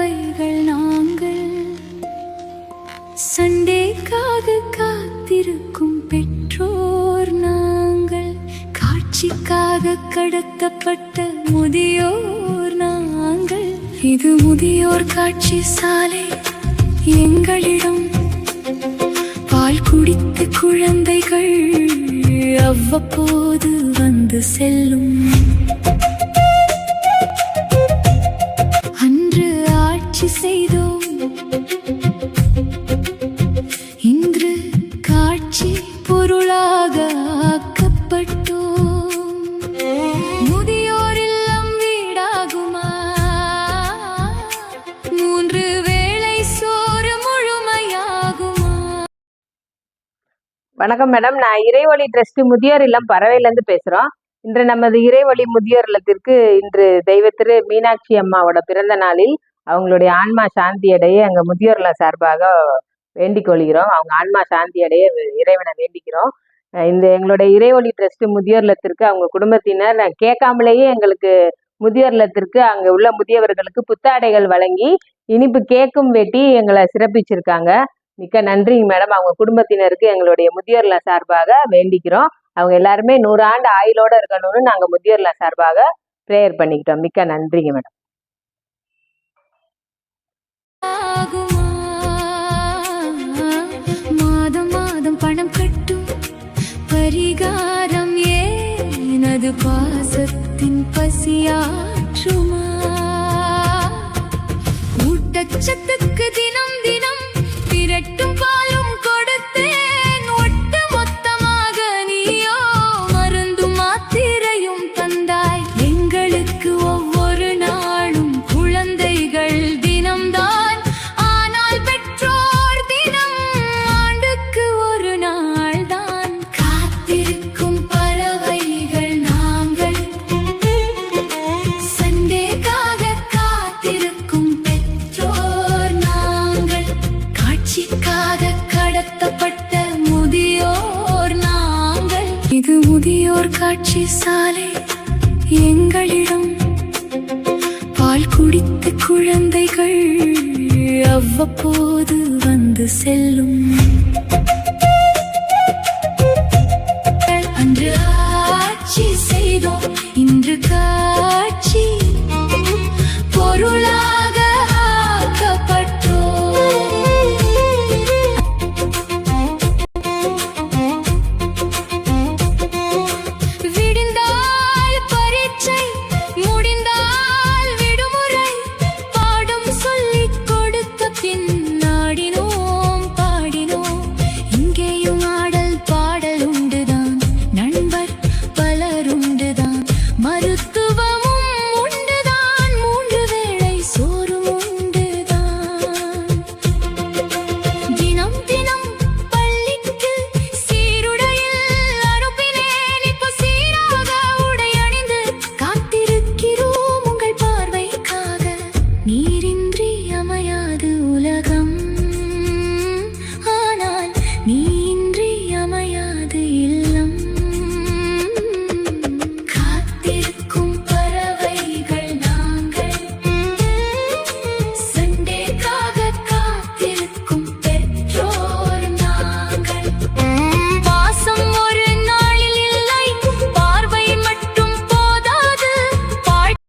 பறவைகள் நாங்கள், சண்டேக்காக காத்திருக்கும் பெற்றோர் நாங்கள், காட்சிக்காக கடத்தப்பட்ட முதியோர் நாங்கள். இது முதியோர் காட்சி சாலை. எங்களிடம் பால் குடித்த குழந்தைகள் அவ்வப்போது வந்து செல்லும். அன்று ஆட்சி செய்தோம், இன்று காட்சி பொருளாக ஆக்கப்பட்டோம். முதியோர் இல்லம் வீடாகுமா? 3 வேளை சோறு முழுமையாகுமா? வணக்கம் மேடம், நான் இறைவழி ட்ரஸ்ட் முதியோர் இல்லம் பறவையிலேருந்து பேசுகிறோம். இன்று நமது இறைவழி முதியோர் இல்லத்திற்கு இன்று தெய்வ திரு மீனாட்சி அம்மாவோட பிறந்த நாளில் அவங்களுடைய ஆன்மா சாந்தி அடைய எங்கள் முதியோர் இல்லம் சார்பாக வேண்டிக் கொள்கிறோம். அவங்க ஆன்மா சாந்தி அடைய இறைவனை வேண்டிக்கிறோம். இந்த எங்களுடைய இறைவழி ட்ரஸ்ட் முதியோர் இல்லத்திற்கு அவங்க குடும்பத்தினர் கேட்காமலேயே எங்களுக்கு முதியோர் இல்லத்திற்கு அங்கே உள்ள முதியவர்களுக்கு புத்தாடைகள் வழங்கி இனிப்பு கேக்கும் வெட்டி எங்களை சிறப்பிச்சிருக்காங்க. மிக்க நன்றிங்க மேடம். அவங்க குடும்பத்தினருக்கு எங்களுடைய முதியோர்ல சார்பாக வேண்டிக்கிறோம். அவங்க எல்லாருமே 100 ஆண்டு ஆயுளோட இருக்கணும்னு நாங்கள் முதியோர்ல சார்பாக ப்ரேயர் பண்ணிக்கிட்டோம். மிக்க நன்றிங்க மேடம். மாதம் மாதம் பணம் கட்டும் பரிகாரம் ஏனது பாசத்தின் பசியாற்றுமா? ஊட்டச்சத்துக்கு தினம் தினம் திரட்டும் பாலும் கொடுத்தேன். ஒட்டு மொத்தமாக நீயோ மருந்தும் மாத்திரையும் தந்தாய். எங்களுக்கு ஒவ்வொரு நாளும் குழந்தைகள் தினம்தான், ஆனால் பெற்றோர் தினம் ஆண்டுக்கு ஒரு நாள் தான். காத்திருக்கும் பறவைகள் நாங்கள், சண்டேக்காக காத்திருக்கும் பெற்றோர் நாங்கள், காட்சிக்காக கடத்தப்பட்ட முதியோர் நாங்கள். இது முதியோர் காட்சி சாலை. எங்களிடம் பால் குடித்த குழந்தைகள் அவ்வப்போது வந்து செல்லும்.